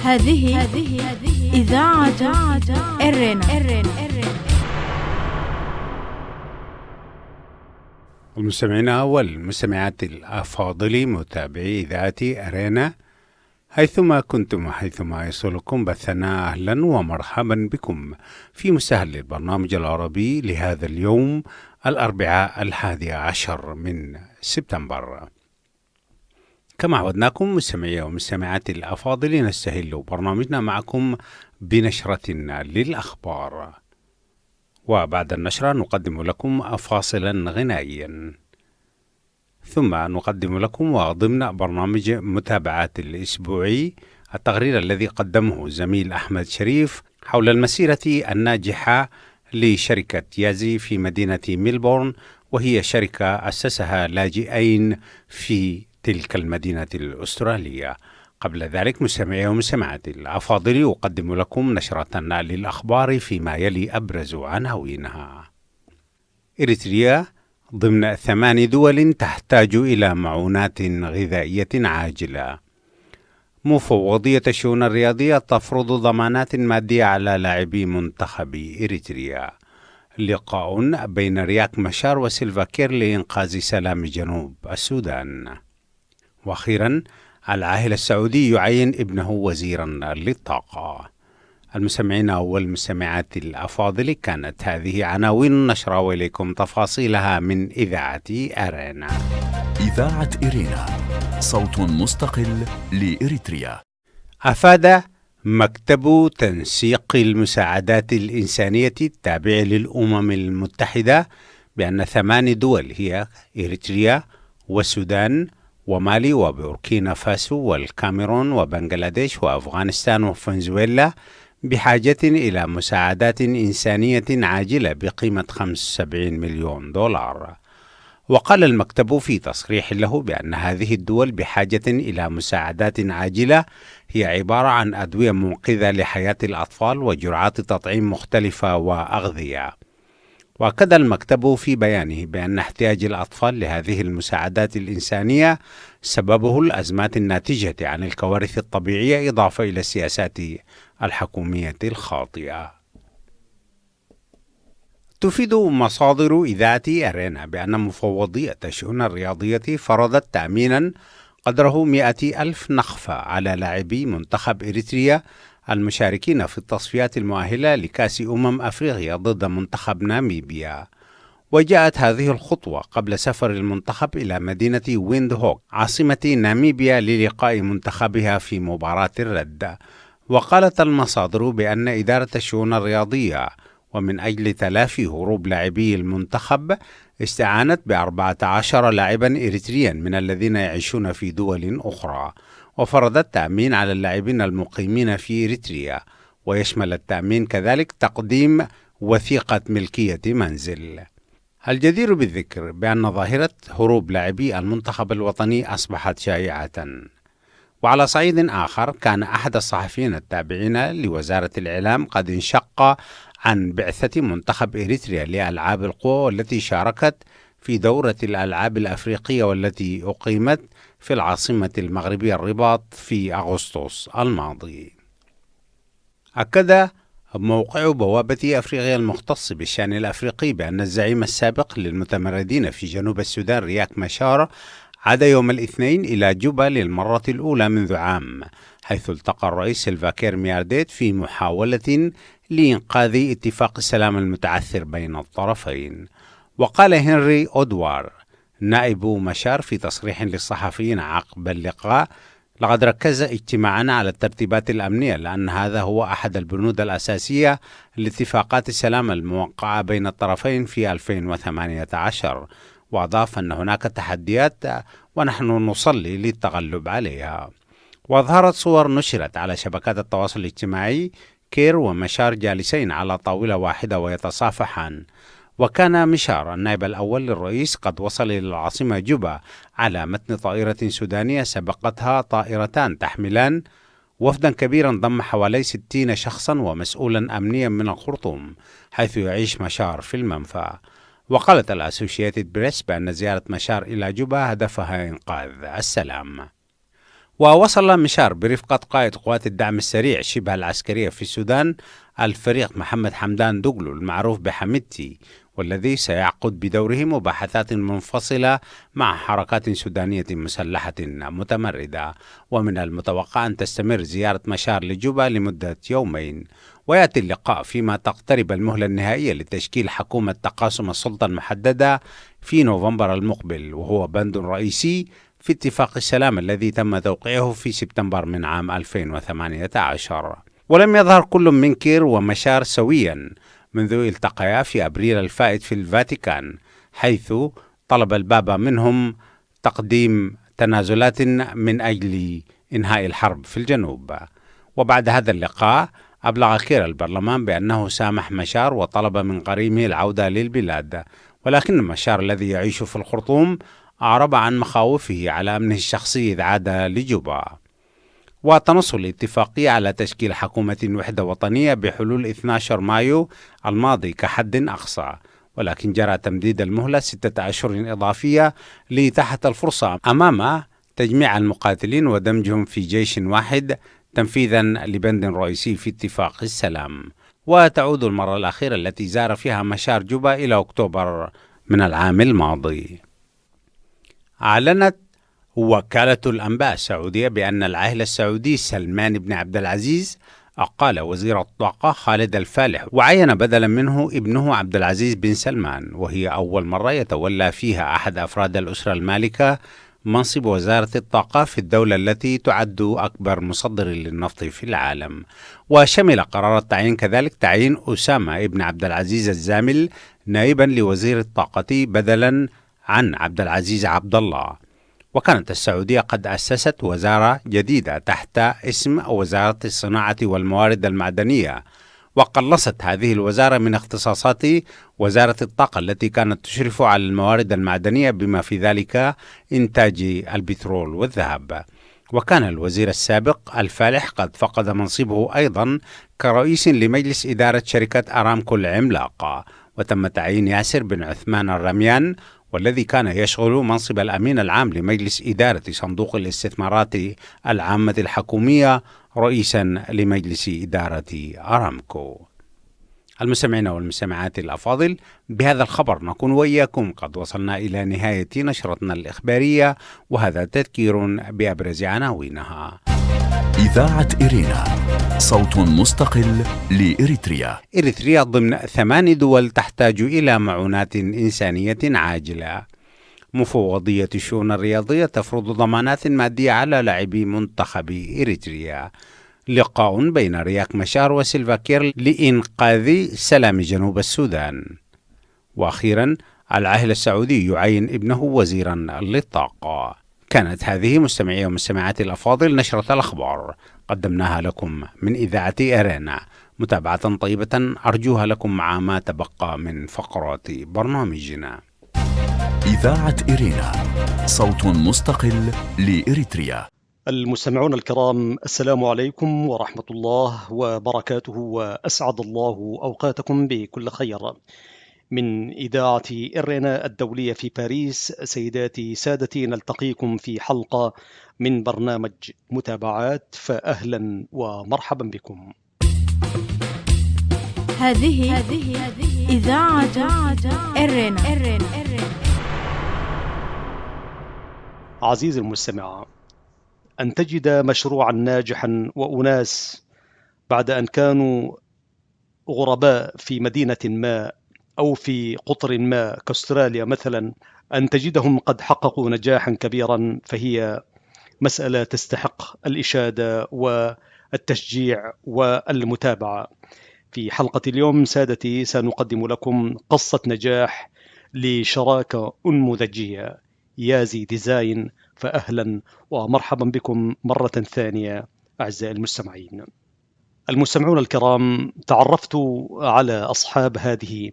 هذه إذاعة إرنا. المستمعين والمستمعات الأفاضل متابعي إذاعة أرينا حيثما كنتم وحيثما يصلكم بثنا، أهلا ومرحبا بكم في مسهل البرنامج العربي لهذا اليوم الأربعاء 11 من سبتمبر. كما عودناكم مستمعي ومستمعات الأفاضل، نستهل برنامجنا معكم بنشرة للأخبار، وبعد النشرة نقدم لكم فاصلا غنائيا، ثم نقدم لكم وضمن برنامج متابعات الأسبوعي التقرير الذي قدمه زميل أحمد شريف حول المسيرة الناجحة لشركة يازي في مدينة ميلبورن، وهي شركة أسسها لاجئين في تلك المدينة الأسترالية. قبل ذلك مستمعي ومستمعات الأفاضل، أقدم لكم نشرة للأخبار فيما يلي أبرز عناوينها. إريتريا ضمن 8 دول تحتاج إلى معونات غذائية عاجلة. مفوضية الشؤون الرياضية تفرض ضمانات مادية على لاعبي منتخب إريتريا. لقاء بين رياك مشار وسيلفا كير لإنقاذ سلام جنوب السودان. وأخيرا، العاهل السعودي يعين ابنه وزيرا للطاقة. المستمعين والمستمعات الأفاضل، كانت هذه عناوين النشرة، وإليكم تفاصيلها من إذاعة أرينا. إذاعة إرينا، صوت مستقل لإريتريا. أفاد مكتب تنسيق المساعدات الإنسانية التابع للأمم المتحدة بأن 8 دول هي إريتريا والسودان ومالي وبوركينا فاسو والكاميرون وبنغلاديش وأفغانستان وفنزويلا بحاجة إلى مساعدات إنسانية عاجلة بقيمة 75 مليون دولار. وقال المكتب في تصريح له بأن هذه الدول بحاجة إلى مساعدات عاجلة هي عبارة عن أدوية منقذة لحياة الأطفال وجرعات تطعيم مختلفة وأغذية. وأكد المكتب في بيانه بأن احتياج الأطفال لهذه المساعدات الإنسانية سببه الأزمات الناتجة عن الكوارث الطبيعية، إضافة إلى السياسات الحكومية الخاطئة. تفيد مصادر إذاعة أرينا بأن مفوضية الشؤون الرياضية فرضت تأمينا قدره 100,000 نخفة على لاعبي منتخب إريتريا المشاركين في التصفيات المؤهلة لكأس أفريقيا ضد منتخب ناميبيا. وجاءت هذه الخطوة قبل سفر المنتخب إلى مدينة ويندهوك عاصمة ناميبيا للقاء منتخبها في مباراة الرد. وقالت المصادر بأن إدارة الشؤون الرياضية ومن أجل تلافي هروب لاعبي المنتخب استعانت ب14 لاعبا إريتريا من الذين يعيشون في دول أخرى، وفرضت تأمين على اللاعبين المقيمين في إريتريا، ويشمل التأمين كذلك تقديم وثيقة ملكية منزل. الجدير بالذكر بأن ظاهرة هروب لاعبي المنتخب الوطني أصبحت شائعة. وعلى صعيد آخر، كان أحد الصحفيين التابعين لوزارة الإعلام قد انشق عن بعثة منتخب إريتريا لألعاب القوى والتي شاركت في دورة الألعاب الأفريقية والتي أقيمت في العاصمة المغربية الرباط في أغسطس الماضي. أكد موقع بوابة أفريقيا المختص بالشأن الأفريقي بأن الزعيم السابق للمتمردين في جنوب السودان رياك مشار عاد يوم الاثنين إلى جوبا للمرة الأولى منذ عام، حيث التقى الرئيس سيلفا كير ميارديت في محاولة لإنقاذ اتفاق السلام المتعثر بين الطرفين. وقال هنري أودوار نائب مشار في تصريح للصحفيين عقب اللقاء: لقد ركز اجتماعنا على الترتيبات الأمنية، لأن هذا هو أحد البنود الأساسية لاتفاقات السلام الموقعة بين الطرفين في 2018. وأضاف أن هناك تحديات ونحن نصلي للتغلب عليها. وأظهرت صور نشرت على شبكات التواصل الاجتماعي كير ومشار جالسين على طاولة واحدة ويتصافحان. وكان مشار النائب الأول للرئيس قد وصل إلى العاصمة جوبا على متن طائرة سودانية سبقتها طائرتان تحملان وفدا كبيرا ضم حوالي 60 شخصا ومسؤولا أمنيا من الخرطوم، حيث يعيش مشار في المنفى. وقالت الأسوشيتد بريس بأن زيارة مشار إلى جوبا هدفها إنقاذ السلام. ووصل مشار برفقة قائد قوات الدعم السريع شبه العسكرية في السودان الفريق محمد حمدان دوغلو المعروف بحميدتي، والذي سيعقد بدوره مباحثات منفصلة مع حركات سودانية مسلحة متمردة. ومن المتوقع أن تستمر زيارة مشار لجوبا لمدة يومين، ويأتي اللقاء فيما تقترب المهلة النهائية لتشكيل حكومة تقاسم السلطة المحددة في نوفمبر المقبل، وهو بند رئيسي في اتفاق السلام الذي تم توقيعه في سبتمبر من عام 2018. ولم يظهر كل من كير ومشار سويا منذ التقيا في أبريل الفائت في الفاتيكان، حيث طلب البابا منهم تقديم تنازلات من أجل إنهاء الحرب في الجنوب. وبعد هذا اللقاء أبلغ كير البرلمان بأنه سامح مشار وطلب من قريمه العودة للبلاد، ولكن مشار الذي يعيش في الخرطوم أعرب عن مخاوفه على أمنه الشخصي إذ عاد لجوبا. وتنص الاتفاقية على تشكيل حكومة وحدة وطنية بحلول 12 مايو الماضي كحد أقصى، ولكن جرى تمديد المهلة 6 أشهر إضافية لإتاحة الفرصة أمام تجميع المقاتلين ودمجهم في جيش واحد تنفيذا لبند رئيسي في اتفاق السلام. وتعود المرة الأخيرة التي زار فيها مشار جوبا إلى أكتوبر من العام الماضي. أعلنت وكالة الأنباء السعودية بأن العاهل السعودي سلمان بن عبد العزيز أقال وزير الطاقة خالد الفالح وعين بدلا منه ابنه عبد العزيز بن سلمان، وهي أول مرة يتولى فيها أحد أفراد الأسرة المالكة منصب وزارة الطاقة في الدولة التي تعد أكبر مصدر للنفط في العالم. وشمل قرار التعيين كذلك تعيين أسامة بن عبد العزيز الزامل نائبا لوزير الطاقة بدلا عن عبد العزيز عبد الله. وكانت السعودية قد أسست وزارة جديدة تحت اسم وزارة الصناعة والموارد المعدنية، وقلصت هذه الوزارة من اختصاصات وزارة الطاقة التي كانت تشرف على الموارد المعدنية بما في ذلك إنتاج البترول والذهب. وكان الوزير السابق الفالح قد فقد منصبه أيضا كرئيس لمجلس إدارة شركة أرامكو العملاقة، وتم تعيين ياسر بن عثمان الرميان والذي كان يشغل منصب الأمين العام لمجلس إدارة صندوق الاستثمارات العامة الحكومية رئيسا لمجلس إدارة أرامكو. المستمعين والمستمعات الأفاضل، بهذا الخبر نكون وإياكم قد وصلنا إلى نهاية نشرتنا الإخبارية، وهذا تذكير بأبرز عناوينها. إذاعة إرينا، صوت مستقل لإريتريا. إريتريا ضمن 8 دول تحتاج إلى معونات إنسانية عاجلة. مفوضية الشؤون الرياضية تفرض ضمانات مادية على لاعبي منتخب إريتريا. لقاء بين رياك مشار وسيلفا كير لإنقاذ سلام جنوب السودان. وأخيرا العاهل السعودي يعين ابنه وزيرا للطاقة. كانت هذه مستمعي ومستمعات الأفاضل نشرة الأخبار قدمناها لكم من إذاعة إرينا. متابعة طيبة أرجوها لكم مع ما تبقى من فقرات برنامجنا. إذاعة إرينا، صوت مستقل لإريتريا. المستمعون الكرام، السلام عليكم ورحمة الله وبركاته، وأسعد الله أوقاتكم بكل خير. من إذاعة إرينا الدولية في باريس، سيداتي سادتي، نلتقيكم في حلقة من برنامج متابعات، فأهلا ومرحبا بكم. هذه إذاعة إرينا. عزيزي المستمع، أن تجد مشروعا ناجحا وأناس بعد أن كانوا غرباء في مدينة ما أو في قطر ما كأستراليا مثلا، أن تجدهم قد حققوا نجاحا كبيرا، فهي مسألة تستحق الإشادة والتشجيع والمتابعة. في حلقة اليوم سادتي سنقدم لكم قصة نجاح لشراكة أنموذجية، يازي ديزاين، فأهلا ومرحبا بكم مرة ثانية أعزائي المستمعين. المستمعون الكرام، تعرفت على أصحاب هذه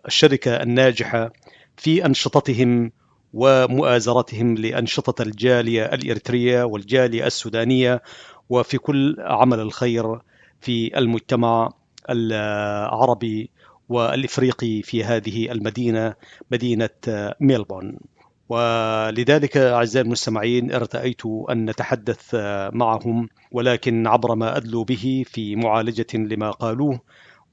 الشركة الناجحة في أنشطتهم ومؤازرتهم لأنشطة الجالية الإريترية والجالية السودانية، وفي كل عمل الخير في المجتمع العربي والإفريقي في هذه المدينة، مدينة ميلبورن. ولذلك أعزائي المستمعين ارتأيت أن نتحدث معهم، ولكن عبر ما أدلوا به في معالجة لما قالوه.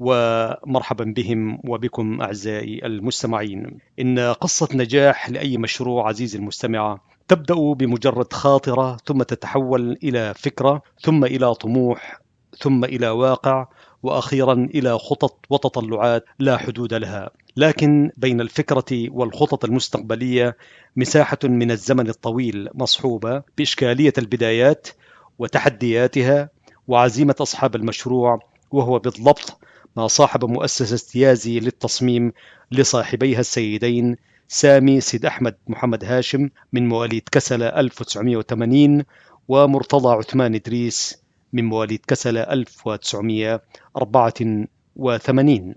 ومرحبا بهم وبكم أعزائي المستمعين. إن قصة نجاح لأي مشروع عزيزي المستمع تبدأ بمجرد خاطرة، ثم تتحول إلى فكرة، ثم إلى طموح، ثم إلى واقع، وأخيرا إلى خطط وتطلعات لا حدود لها. لكن بين الفكرة والخطط المستقبلية مساحة من الزمن الطويل مصحوبة بإشكالية البدايات وتحدياتها وعزيمة أصحاب المشروع، وهو بالضبط ما صاحب مؤسسة يازي للتصميم لصاحبيها السيدين سامي سيد أحمد محمد هاشم من مواليد كسلة 1980 ومرتضى عثمان إدريس من مواليد كسلة 1984.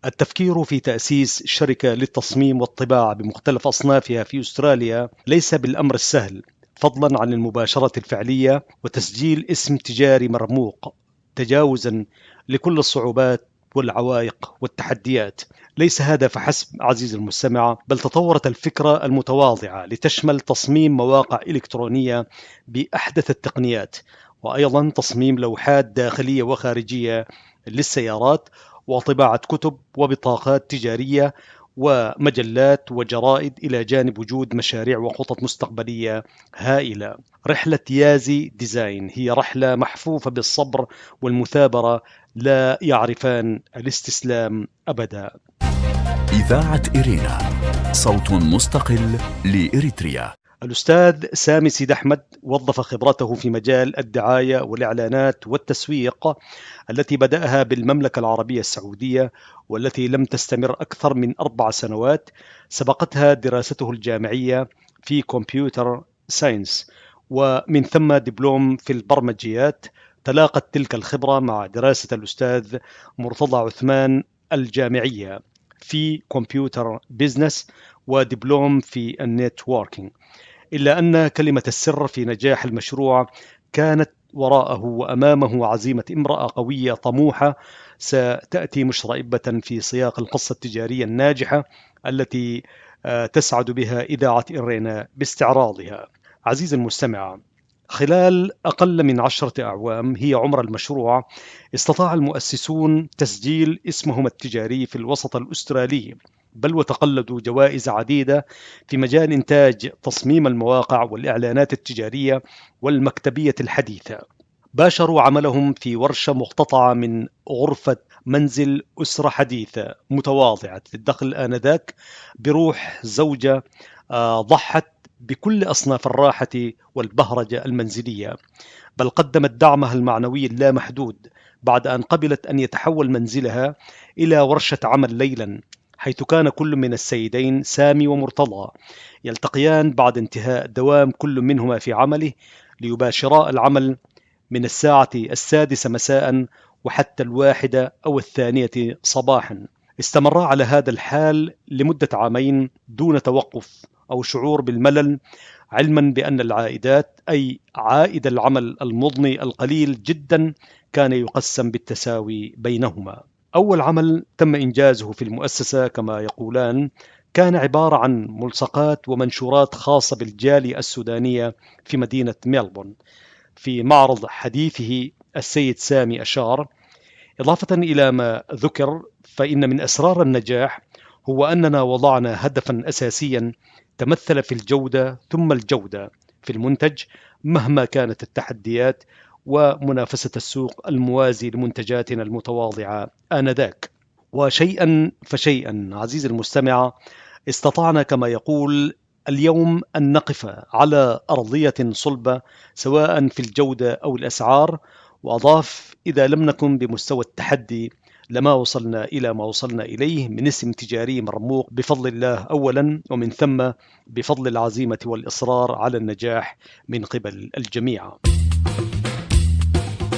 التفكير في تأسيس شركة للتصميم والطباعة بمختلف أصنافها في أستراليا ليس بالأمر السهل، فضلا عن المباشرة الفعلية وتسجيل اسم تجاري مرموق، تجاوزا لكل الصعوبات والعوائق والتحديات. ليس هذا فحسب عزيزي المستمع، بل تطورت الفكرة المتواضعة لتشمل تصميم مواقع إلكترونية بأحدث التقنيات، وأيضا تصميم لوحات داخلية وخارجية للسيارات، وطباعة كتب وبطاقات تجارية ومجلات وجرائد، إلى جانب وجود مشاريع وخطط مستقبلية هائلة. رحلة يازي ديزاين هي رحلة محفوفة بالصبر والمثابرة، لا يعرفان الاستسلام أبدا. إذاعة إرينا، صوت مستقل لإريتريا. الأستاذ سامي سيد أحمد وظف خبرته في مجال الدعاية والإعلانات والتسويق التي بدأها بالمملكة العربية السعودية، والتي لم تستمر أكثر من 4 سنوات. سبقتها دراسته الجامعية في كمبيوتر ساينس، ومن ثم دبلوم في البرمجيات. تلاقت تلك الخبرة مع دراسة الأستاذ مرتضى عثمان الجامعية في كمبيوتر بيزنس ودبلوم في النتوركينج، إلا أن كلمة السر في نجاح المشروع كانت وراءه وأمامه عزيمة امرأة قوية طموحة ستأتي مشرئبة في سياق القصة التجارية الناجحة التي تسعد بها إذاعة إرينا باستعراضها. عزيزي المستمع، خلال أقل من 10 أعوام هي عمر المشروع، استطاع المؤسسون تسجيل اسمهم التجاري في الوسط الأسترالي، بل وتقلدوا جوائز عديدة في مجال إنتاج تصميم المواقع والإعلانات التجارية والمكتبية الحديثة. باشروا عملهم في ورشة مقتطعة من غرفة منزل أسرة حديثة متواضعة الدخل آنذاك، بروح زوجة ضحت بكل أصناف الراحة والبهرجة المنزلية، بل قدمت دعمها المعنوي اللامحدود بعد أن قبلت أن يتحول منزلها إلى ورشة عمل ليلا، حيث كان كل من السيدين سامي ومرتضى يلتقيان بعد انتهاء دوام كل منهما في عمله ليباشرا العمل من الساعة 6 مساء وحتى 1 أو 2 صباحا. استمرا على هذا الحال لمدة 2 عام دون توقف أو شعور بالملل، علما بأن العائدات أي عائد العمل المضني القليل جدا كان يقسم بالتساوي بينهما. أول عمل تم إنجازه في المؤسسة كما يقولان كان عبارة عن ملصقات ومنشورات خاصة بالجالية السودانية في مدينة ميلبورن. في معرض حديثه السيد سامي أشار: إضافة إلى ما ذكر، فإن من أسرار النجاح هو أننا وضعنا هدفا أساسيا تمثل في الجودة ثم الجودة في المنتج مهما كانت التحديات ومنافسة السوق الموازي لمنتجاتنا المتواضعة آنذاك. وشيئا فشيئا عزيزي المستمع، استطعنا كما يقول اليوم أن نقف على أرضية صلبة سواء في الجودة أو الأسعار. وأضاف: إذا لم نكن بمستوى التحدي لما وصلنا إلى ما وصلنا إليه من اسم تجاري مرموق، بفضل الله أولا، ومن ثم بفضل العزيمة والإصرار على النجاح من قبل الجميع.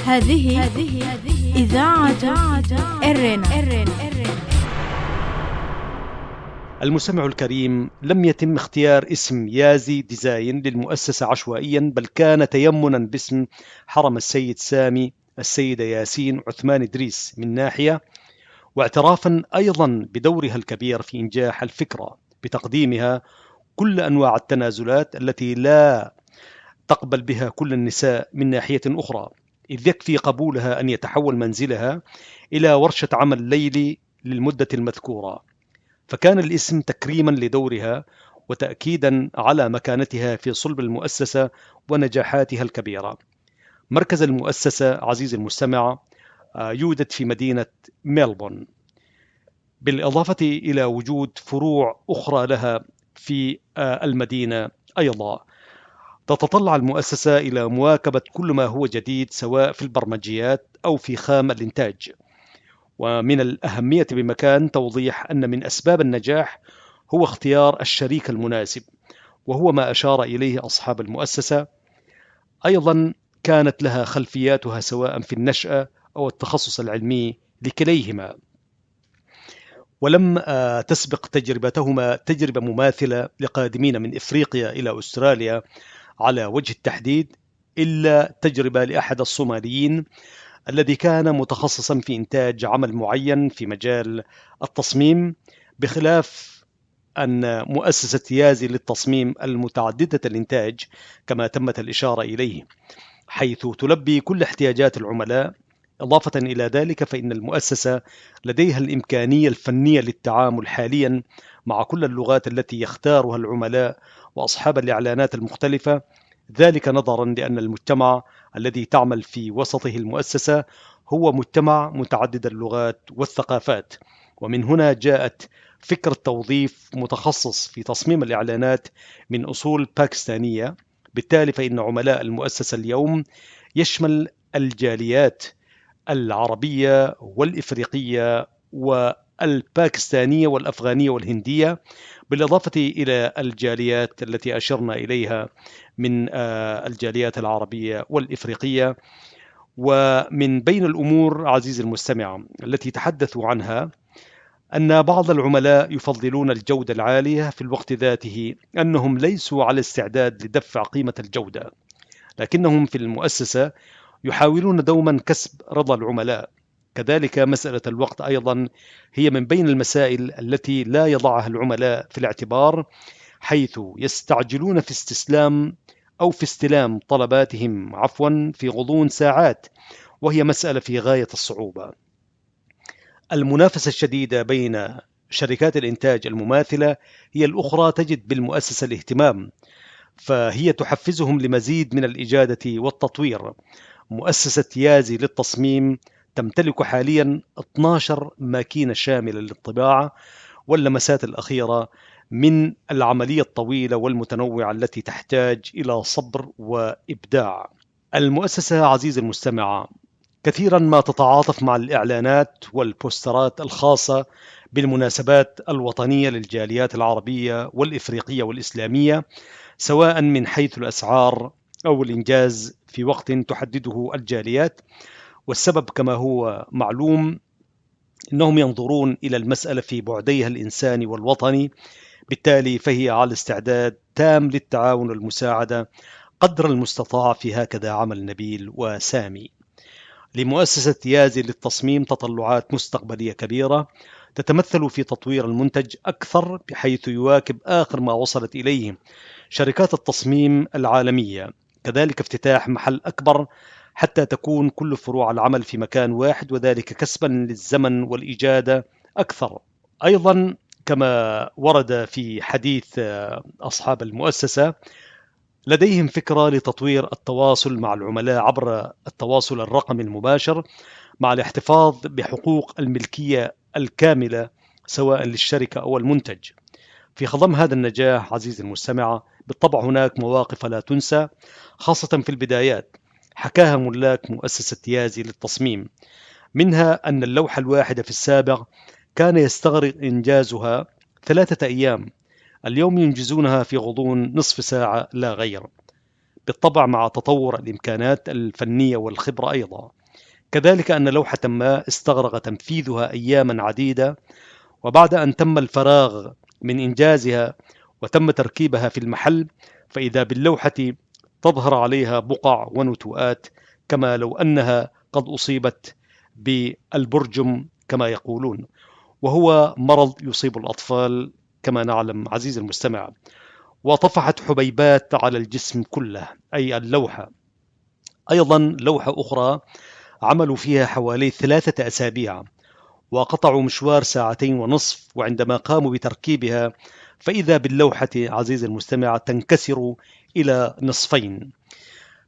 هذه إذاعة إرينا. المستمع الكريم، لم يتم اختيار اسم يازي ديزاين للمؤسسة عشوائيا، بل كان تيمنا باسم حرم السيد سامي السيدة ياسين عثمان إدريس من ناحية، واعترافا أيضا بدورها الكبير في إنجاح الفكرة بتقديمها كل أنواع التنازلات التي لا تقبل بها كل النساء من ناحية أخرى، إذ يكفي قبولها أن يتحول منزلها إلى ورشة عمل ليلي للمدة المذكورة. فكان الاسم تكريما لدورها وتأكيدا على مكانتها في صلب المؤسسة ونجاحاتها الكبيرة. مركز المؤسسة عزيزي المستمع يوجد في مدينة ميلبورن، بالإضافة إلى وجود فروع أخرى لها في المدينة أيضا. تتطلع المؤسسة إلى مواكبة كل ما هو جديد سواء في البرمجيات أو في خام الإنتاج. ومن الأهمية بمكان توضيح أن من أسباب النجاح هو اختيار الشريك المناسب، وهو ما أشار إليه أصحاب المؤسسة. أيضا كانت لها خلفياتها سواء في النشأة أو التخصص العلمي لكليهما، ولم تسبق تجربتهما تجربة مماثلة لقادمين من إفريقيا إلى أستراليا على وجه التحديد إلا تجربة لأحد الصوماليين الذي كان متخصصا في إنتاج عمل معين في مجال التصميم، بخلاف أن مؤسسة يازي للتصميم المتعددة الإنتاج كما تمت الإشارة إليه، حيث تلبي كل احتياجات العملاء. إضافة إلى ذلك فإن المؤسسة لديها الإمكانية الفنية للتعامل حاليا مع كل اللغات التي يختارها العملاء وأصحاب الإعلانات المختلفة، ذلك نظرا لأن المجتمع الذي تعمل في وسطه المؤسسة هو مجتمع متعدد اللغات والثقافات. ومن هنا جاءت فكرة توظيف متخصص في تصميم الإعلانات من أصول باكستانية. بالتالي فإن عملاء المؤسسة اليوم يشمل الجاليات العربية والإفريقية والباكستانية والأفغانية والهندية، بالإضافة إلى الجاليات التي أشرنا إليها من الجاليات العربية والإفريقية. ومن بين الأمور عزيزي المستمع التي تحدثوا عنها أن بعض العملاء يفضلون الجودة العالية، في الوقت ذاته أنهم ليسوا على استعداد لدفع قيمة الجودة، لكنهم في المؤسسة يحاولون دوما كسب رضا العملاء. كذلك مسألة الوقت أيضا هي من بين المسائل التي لا يضعها العملاء في الاعتبار، حيث يستعجلون في استلام طلباتهم في غضون ساعات، وهي مسألة في غاية الصعوبة. المنافسة الشديدة بين شركات الإنتاج المماثلة هي الأخرى تجد بالمؤسسة الاهتمام، فهي تحفزهم لمزيد من الإجادة والتطوير. مؤسسة يازي للتصميم تمتلك حاليا 12 ماكينة شاملة للطباعة واللمسات الأخيرة من العملية الطويلة والمتنوعة التي تحتاج إلى صبر وإبداع. المؤسسة عزيزي المستمع كثيرا ما تتعاطف مع الإعلانات والبوسترات الخاصة بالمناسبات الوطنية للجاليات العربية والإفريقية والإسلامية، سواء من حيث الأسعار أو الإنجاز في وقت تحدده الجاليات. والسبب كما هو معلوم أنهم ينظرون إلى المسألة في بعديها الإنساني والوطني، بالتالي فهي على استعداد تام للتعاون والمساعدة قدر المستطاع في هكذا عمل نبيل وسامي. لمؤسسة يازي للتصميم تطلعات مستقبلية كبيرة تتمثل في تطوير المنتج أكثر، بحيث يواكب آخر ما وصلت إليه شركات التصميم العالمية، كذلك افتتاح محل أكبر حتى تكون كل فروع العمل في مكان واحد، وذلك كسبا للزمن والإجادة أكثر. أيضا كما ورد في حديث أصحاب المؤسسة لديهم فكرة لتطوير التواصل مع العملاء عبر التواصل الرقمي المباشر، مع الاحتفاظ بحقوق الملكية الكاملة سواء للشركة أو المنتج. في خضم هذا النجاح عزيزي المستمع بالطبع هناك مواقف لا تنسى، خاصة في البدايات حكاها ملاك مؤسسة يازي للتصميم، منها أن اللوحة الواحدة في السابق كان يستغرق إنجازها 3 أيام، اليوم ينجزونها في غضون نصف ساعة لا غير، بالطبع مع تطور الإمكانات الفنية والخبرة أيضا. كذلك أن لوحة ما استغرق تنفيذها أياما عديدة، وبعد أن تم الفراغ من إنجازها وتم تركيبها في المحل، فإذا باللوحة تظهر عليها بقع ونتوءات كما لو أنها قد أصيبت بالبرجم كما يقولون، وهو مرض يصيب الأطفال كما نعلم عزيزي المستمع. وطفحت حبيبات على الجسم كله، أي اللوحة. أيضا لوحة أخرى عملوا فيها حوالي 3 أسابيع، وقطعوا مشوار 2.5 ساعة، وعندما قاموا بتركيبها فإذا باللوحة عزيزي المستمع تنكسر إلى نصفين.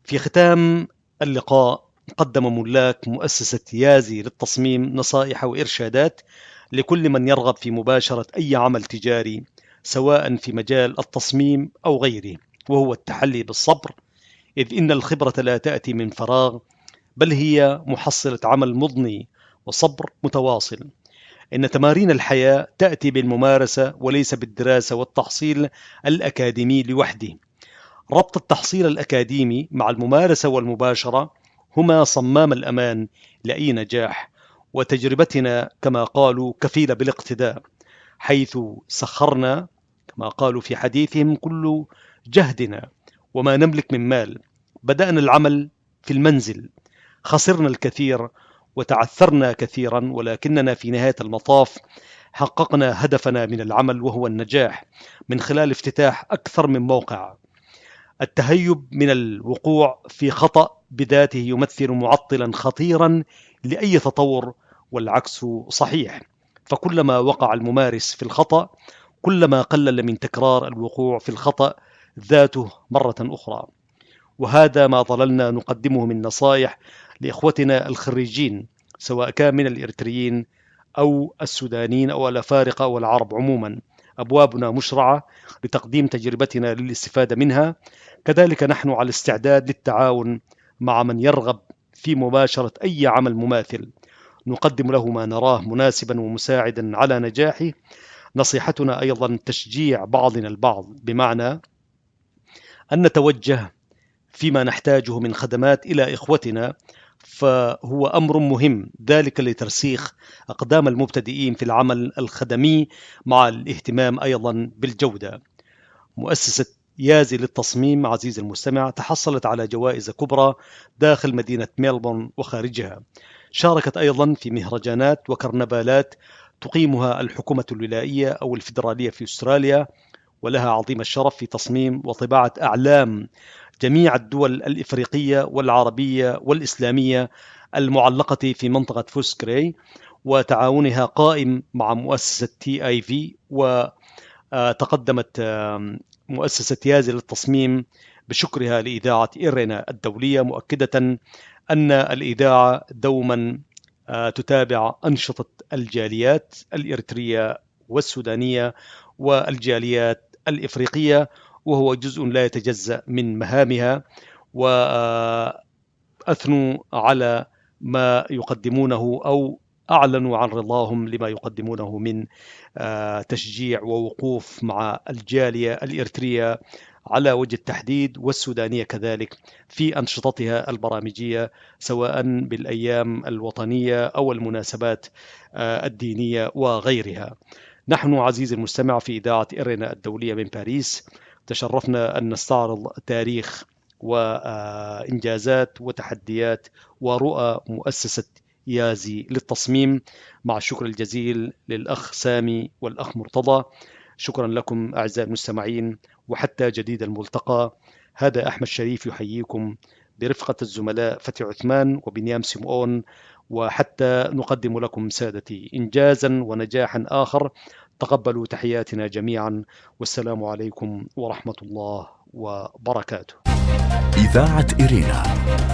في ختام اللقاء قدم ملاك مؤسسة يازي للتصميم نصائح وإرشادات لكل من يرغب في مباشرة أي عمل تجاري سواء في مجال التصميم أو غيره، وهو التحلي بالصبر، إذ إن الخبرة لا تأتي من فراغ، بل هي محصلة عمل مضني وصبر متواصل. إن تمارين الحياة تأتي بالممارسة وليس بالدراسة والتحصيل الأكاديمي لوحده. ربط التحصيل الأكاديمي مع الممارسة والمباشرة هما صمام الأمان لأي نجاح، وتجربتنا كما قالوا كفيلة بالاقتداء، حيث سخرنا كما قالوا في حديثهم كل جهدنا وما نملك من مال. بدأنا العمل في المنزل، خسرنا الكثير وتعثرنا كثيرا، ولكننا في نهاية المطاف حققنا هدفنا من العمل، وهو النجاح من خلال افتتاح أكثر من موقع. التهيب من الوقوع في خطأ بذاته يمثل معطلا خطيرا لأي تطور، والعكس صحيح، فكلما وقع الممارس في الخطأ كلما قلل من تكرار الوقوع في الخطأ ذاته مرة أخرى. وهذا ما ظللنا نقدمه من نصائح لإخوتنا الخريجين، سواء كان من الإريتريين أو السودانيين أو الأفارقة والعرب عموما. أبوابنا مشرعة لتقديم تجربتنا للاستفادة منها، كذلك نحن على استعداد للتعاون مع من يرغب في مباشرة أي عمل مماثل، نقدم له ما نراه مناسبا ومساعدا على نجاحه. نصيحتنا أيضا تشجيع بعضنا البعض، بمعنى أن نتوجه فيما نحتاجه من خدمات إلى إخوتنا، فهو أمر مهم، ذلك لترسيخ أقدام المبتدئين في العمل الخدمي مع الاهتمام أيضا بالجودة. مؤسسة يازي للتصميم عزيزي المستمع تحصلت على جوائز كبرى داخل مدينة ميلبورن وخارجها، شاركت أيضا في مهرجانات وكرنفالات تقيمها الحكومة الولائية أو الفيدرالية في أستراليا، ولها عظيم الشرف في تصميم وطباعة أعلام جميع الدول الإفريقية والعربية والإسلامية المعلقة في منطقة فوسكري، وتعاونها قائم مع مؤسسة TIV. وتقدمت مؤسسة يازي للتصميم بشكرها لإذاعة إيرينا الدولية، مؤكدة أن الإذاعة دوما تتابع أنشطة الجاليات الإريترية والسودانية والجاليات الإفريقية، وهو جزء لا يتجزأ من مهامها، وأثنوا على ما يقدمونه أو أعلنوا عن رضاهم لما يقدمونه من تشجيع ووقوف مع الجالية الإريترية على وجه التحديد، والسودانية كذلك في أنشطتها البرامجية سواء بالأيام الوطنية أو المناسبات الدينية وغيرها. نحن عزيزي المستمع في إذاعة إيرينا الدولية من باريس تشرفنا أن نستعرض تاريخ وإنجازات وتحديات ورؤى مؤسسة يازي للتصميم، مع الشكر الجزيل للأخ سامي والأخ مرتضى. شكرا لكم أعزائي المستمعين، وحتى جديد الملتقى. هذا أحمد شريف يحييكم برفقة الزملاء فتحي عثمان وبنيام سمعون، وحتى نقدم لكم سادتي إنجازا ونجاحا آخر. تقبلوا تحياتنا جميعا، والسلام عليكم ورحمة الله وبركاته. إذاعة إيرينا،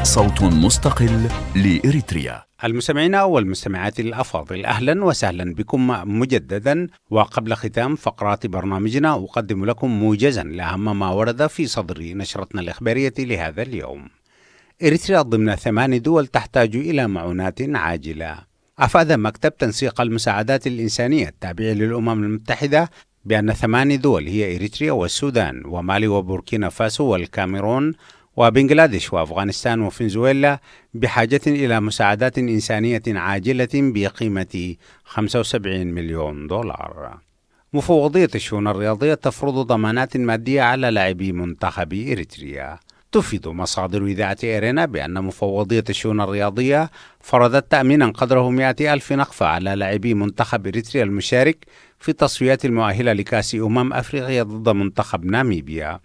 صوت مستقل لإريتريا. المستمعين والمستمعات الأفاضل، أهلا وسهلا بكم مجددا. وقبل ختام فقرات برنامجنا أقدم لكم موجزا لأهم ما ورد في صدر نشرتنا الإخبارية لهذا اليوم. إريتريا ضمن 8 دول تحتاج إلى معونات عاجلة. أفاد مكتب تنسيق المساعدات الإنسانية التابع للأمم المتحدة بأن 8 دول هي إريتريا والسودان ومالي وبوركينا فاسو والكاميرون وبنغلاديش وأفغانستان وفنزويلا بحاجة إلى مساعدات إنسانية عاجلة بقيمة 75 مليون دولار. مفوضية الشؤون الرياضية تفرض ضمانات مادية على لاعبي منتخب إريتريا. تفيد مصادر إذاعة إيرينا بأن مفوضية الشؤون الرياضية فرضت تأمينا قدره 100,000 نقفة على لاعبي منتخب إريتريا المشارك في التصفيات المؤهلة لكأس أفريقيا ضد منتخب ناميبيا.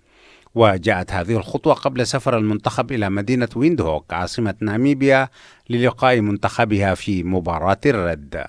وجاءت هذه الخطوة قبل سفر المنتخب إلى مدينة ويندهوك عاصمة ناميبيا للقاء منتخبها في مباراة الرد.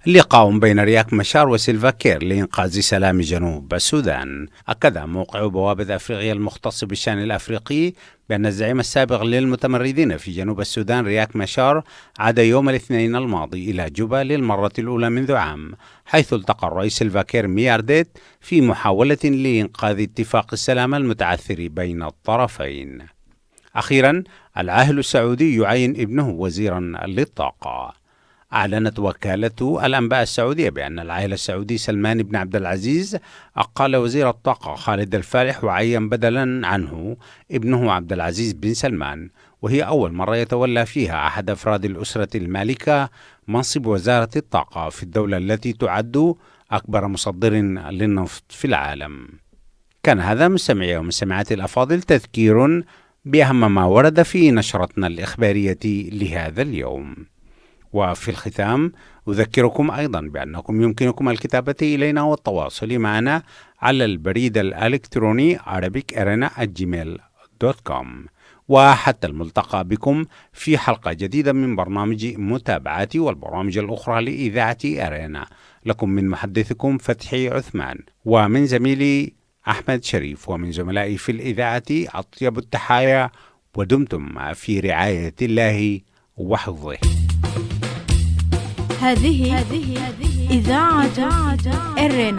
لقاء بين رياك مشار وسيلفا كير لإنقاذ سلام جنوب السودان. أكد موقع بوابة أفريقيا المختص بالشأن الأفريقي بأن الزعيم السابق للمتمردين في جنوب السودان رياك مشار عاد يوم الاثنين الماضي إلى جوبا للمرة الأولى منذ عام، حيث التقى الرئيس سيلفا كير ميارديت في محاولة لإنقاذ اتفاق السلام المتعثر بين الطرفين. أخيرا، العاهل السعودي يعين ابنه وزيرا للطاقة. أعلنت وكالة الأنباء السعودية بأن العائلة السعودي سلمان بن عبد العزيز أقال وزير الطاقة خالد الفالح وعين بدلا عنه ابنه عبد العزيز بن سلمان، وهي أول مرة يتولى فيها أحد أفراد الأسرة المالكة منصب وزارة الطاقة في الدولة التي تعد أكبر مصدر للنفط في العالم. كان هذا مستمعي ومستمعاتي الأفاضل تذكير بأهم ما ورد في نشرتنا الإخبارية لهذا اليوم. وفي الختام أذكركم أيضا بأنكم يمكنكم الكتابة إلينا والتواصل معنا على البريد الإلكتروني arabicarena@gmail.com. وحتى الملتقى بكم في حلقة جديدة من برنامج متابعتي والبرامج الأخرى لإذاعة أرينا. لكم من محدثكم فتحي عثمان، ومن زميلي أحمد شريف، ومن زملائي في الإذاعة أطيب التحايا، ودمتم في رعاية الله وحفظه. هذه إذاعة أرينا.